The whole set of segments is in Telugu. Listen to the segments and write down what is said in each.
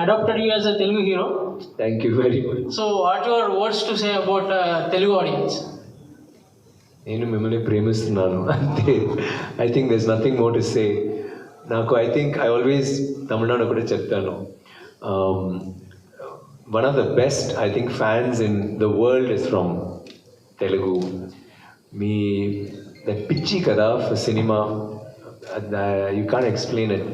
adopted you as a Telugu hero. Thank you very much. So, what your words to say about Telugu audience? నేను మిమ్మల్ని ప్రేమిస్తున్నాను అంతే. I think there is nothing more to say. నాకు I think I always Tamil Nadu కూడా చెప్తాను, one of the best I think fans in the world is from Telugu. మీ దట్ పిచ్చి కదా for cinema, you can't explain it.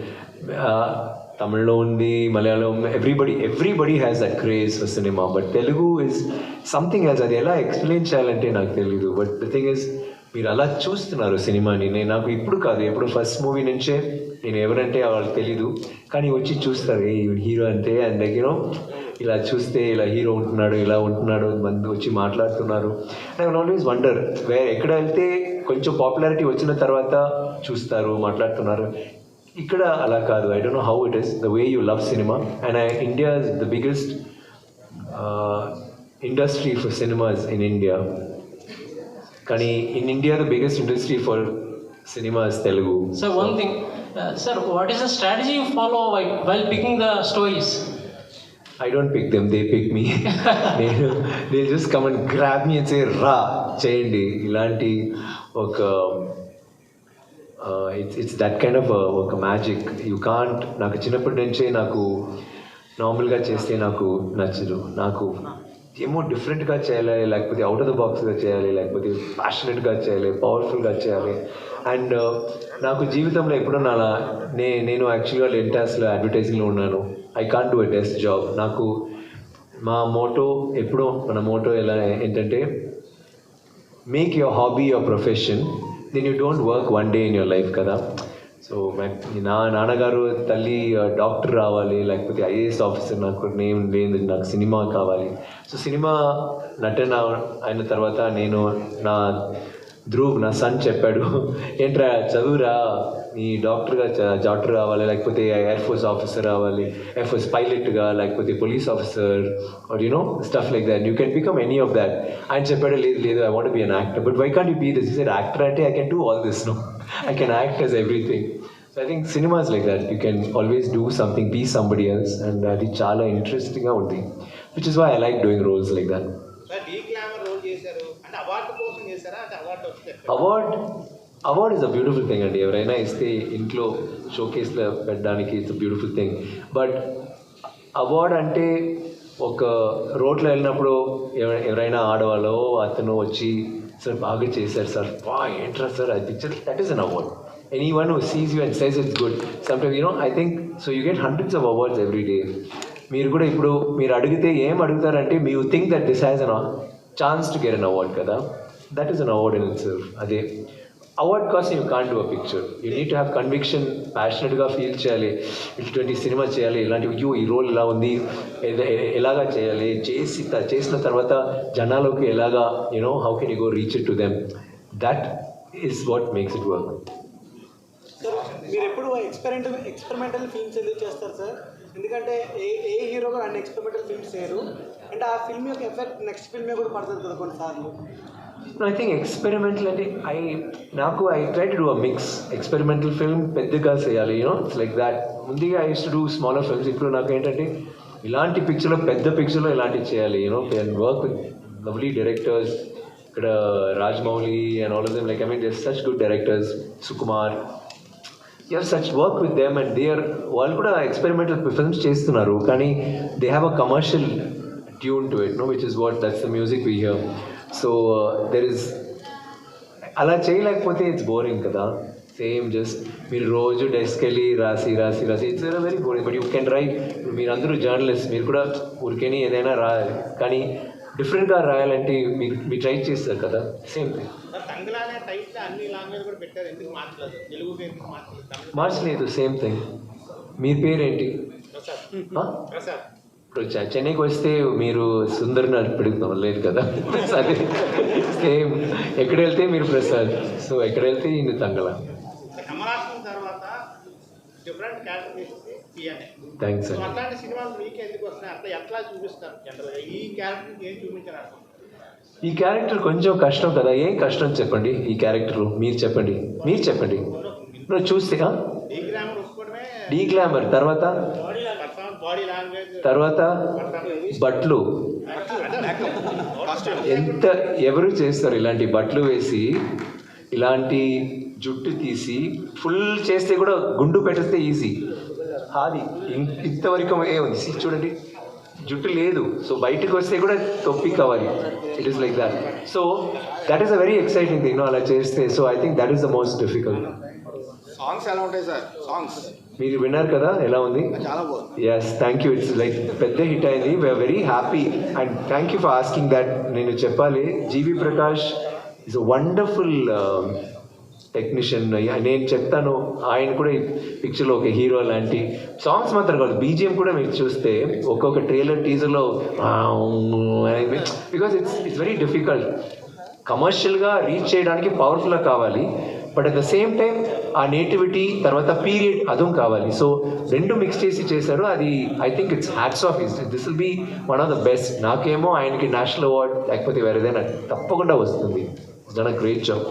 తమిళ్లో ఉంది, Malayalam, everybody has that craze for cinema, but Telugu is something else. అది ఎలా ఎక్స్ప్లెయిన్ చేయాలంటే నాకు తెలీదు. బట్ ద థింగ్ ఇస్, మీరు అలా చూస్తున్నారు సినిమాని. నాకు ఇప్పుడు కాదు, ఎప్పుడు ఫస్ట్ మూవీ నుంచే నేను ఎవరంటే వాళ్ళకి తెలీదు, కానీ వచ్చి చూస్తారు ఏ హీరో అంటే, అండ్ యూనో ఇలా చూస్తే ఇలా హీరో ఉంటున్నాడు, ఇలా ఉంటున్నాడు, మంది వచ్చి మాట్లాడుతున్నారు. ఐ విల్ ఆల్వేస్ వండర్ ఎక్కడ వెళ్తే కొంచెం పాపులారిటీ వచ్చిన తర్వాత చూస్తారు, మాట్లాడుతున్నారు. ఇక్కడ అలా కాదు. I don't know how it is the way you love cinema. And India is the biggest industry for cinemas in India. కానీ in India the biggest industry for cinema is Telugu. So one thing, sir, what is the strategy you follow while picking the stories? I don't pick them, they pick me. They'll just come and grab me and say, "Ra, cheyandi." Ilanti oka it's that kind of a magic. You can't, నాకు చిన్నప్పటి నుంచే నాకు నార్మల్గా చేస్తే నాకు నచ్చదు. నాకు ఏమో డిఫరెంట్గా చేయాలి, లేకపోతే అవుట్ ఆఫ్ ద బాక్స్గా చేయాలి, లేకపోతే ప్యాషనెట్గా చేయాలి, పవర్ఫుల్గా చేయాలి. అండ్ నాకు జీవితంలో ఎప్పుడో నేను యాక్చువల్గా లెంటాస్లో అడ్వర్టైజింగ్లో ఉన్నాను. I can't do a desk job. నాకు మా మోటో ఎప్పుడో, మన మోటో ఎలా ఏంటంటే, make your hobby your profession, then you don't work one day in your life కదా. సో నా నాన్నగారు తల్లి డాక్టర్ రావాలి, లేకపోతే ఐఏఎస్ ఆఫీసర్, నాకు నేమ్ లేదు, నాకు సినిమా కావాలి. సో సినిమా నటన అయిన తర్వాత నేను ధ్రువ్ నా సన్ చెప్పాడు, ఏంట్రా చదువురా, నీ డాక్టర్ రావాలి, లేకపోతే ఎయిర్ ఫోర్స్ ఆఫీసర్ రావాలి, ఎయిర్ ఫోర్స్ పైలట్గా, లేకపోతే police officer, or you know stuff like that, you can become any of that. ఆయన చెప్పాడు, లేదు I want be an actor. But why can't you be this? Is actor అంటే I can do all this, no, I can act as everything. So I think cinema is like that. You can always do something, be somebody else, and అది చాలా ఇంట్రెస్టింగ్గా ఉంది, which is why I like doing roles like that. Award is a beautiful thing అండి. ఎవరైనా ఇస్తే ఇంట్లో షోకేస్లో పెట్టడానికి it's a beautiful thing. But award అంటే ఒక రోడ్లో వెళ్ళినప్పుడు ఎవరైనా ఆడవాళ్ళో అతను వచ్చి, సార్ బాగా చేశారు సార్, ఏంట్రా సార్ అది picture, that is an award. Anyone who sees you and says it's good, sometimes, you know, I think, so you get hundreds of awards every day. మీరు కూడా ఇప్పుడు మీరు అడిగితే ఏం అడుగుతారంటే, you think that this has a chance to get an award కదా, that is an award in itself. అదే అవార్డ్ కోసం you can't do a picture. You need to have conviction, ప్యాషనెట్గా ఫీల్ చేయాలి, ఇటువంటి సినిమా చేయాలి, ఇలాంటి ఈ రోల్ ఇలా ఉంది, ఎలాగా చేయాలి, చేసిన తర్వాత జనాలోకి ఎలాగా, you know how can you go reach it to them, that is what makes it work. మీరు ఎప్పుడు ఎక్స్పెరిమెంటల్ ఫిల్మ్స్ ఎందుకు చేస్తారు సార్? ఎందుకంటే ఏ హీరో కూడా అన్ని ఎక్స్పెరిమెంటల్ ఫిల్మ్స్ చేయరు, అంటే ఆ ఫిల్మ్ యొక్క ఎఫెక్ట్ నెక్స్ట్ ఫిల్మే కూడా పడుతుంది కదా కొన్నిసార్లు. ఐ థింక్ ఎక్స్పెరిమెంటల్ అంటే I try to do a mix. Experimental film పెద్దగా చేయాలి, యూనో ఇట్స్ లైక్ దాట్. ముందుగా I use to do smaller films. ఇప్పుడు నాకు ఏంటంటే ఇలాంటి పిక్చర్లో, పెద్ద పిక్చర్లో ఇలాంటివి చేయాలి, you know, and work with lovely directors. ఇక్కడ Rajamouli and all of them, like I mean there such good directors, Sukumar, you have such work with them and వాళ్ళు కూడా ఎక్స్పెరిమెంటల్ ఫిల్మ్స్ చేస్తున్నారు, కానీ they have a commercial tune to it, no, which is what that's the music we hear. So there is, అలా చేయలేకపోతే ఇట్స్ బోరింగ్ కదా. సేమ్ జస్ట్ మీరు రోజు డెస్క్ వెళ్ళి రాసి it's very boring. But you can write. మీరు అందరూ జర్నలిస్ట్, మీరు కూడా ఊరికేని ఏదైనా రాయాలి, కానీ డిఫరెంట్గా రాయాలంటే మీరు ట్రై చేస్తారు కదా. Same thing. మార్చలేదు, సేమ్ థింగ్. మీ పేరేంటి? ఇప్పుడు చెన్నైకి వస్తే మీరు సుందర్ పెడుతున్నాం లేదు కదా, సరే సేమ్. ఎక్కడ వెళ్తే మీరు ప్రసాద్, సో ఎక్కడ వెళ్తే ఇన్ని తంగల. థ్యాంక్స్ అండి. ఈ క్యారెక్టర్ కొంచెం కష్టం కదా. ఏం కష్టం చెప్పండి ఈ క్యారెక్టర్, మీరు చెప్పండి. నువ్వు చూస్తే డీ గ్లామర్ తర్వాత తర్వాత బట్టలు ఎంత ఎవరు చేస్తారు ఇలాంటి బట్టలు వేసి ఇలాంటి జుట్టు తీసి ఫుల్ చేస్తే కూడా గుండు పెట్టేస్తే ఈజీ. అది ఇంతవరకు ఉంది. చూడండి జుట్టు లేదు, సో బయటకు వస్తే కూడా తొప్పి కావాలి. It is like that. So that is a very exciting thing అలా చేస్తే. So I think that is the most difficult. Songs ఎలా ఉంటాయి సార్? సాంగ్స్ మీరు విన్నారు కదా ఎలా ఉంది? చాలా బాగుంది. Yes, thank you. It's like పెద్ద హిట్ అయింది. We are very happy and thank you for asking that. నేను చెప్పాలి, GV Prakash is a wonderful technician. నేను చెప్తాను, ఆయన కూడా ఈ పిక్చర్లో ఒక హీరో లాంటి. సాంగ్స్ మాత్రం కాదు, బీజిఎం కూడా మీరు చూస్తే ఒక్కొక్క ట్రైలర్ టీజర్లో బికాస్ ఇట్స్ వెరీ డిఫికల్ట్. కమర్షియల్గా రీచ్ చేయడానికి పవర్ఫుల్గా కావాలి, but at the same time ఆ నేటివిటీ తర్వాత పీరియడ్ అదం కావాలి. సో రెండు మిక్స్ చేసి చేశారు. అది I think it's hats off. This will be one of the best. నాకేమో ఆయనకి నేషనల్ అవార్డ్ లేకపోతే వేరేదైనా తప్పకుండా వస్తుంది. It's done a great job.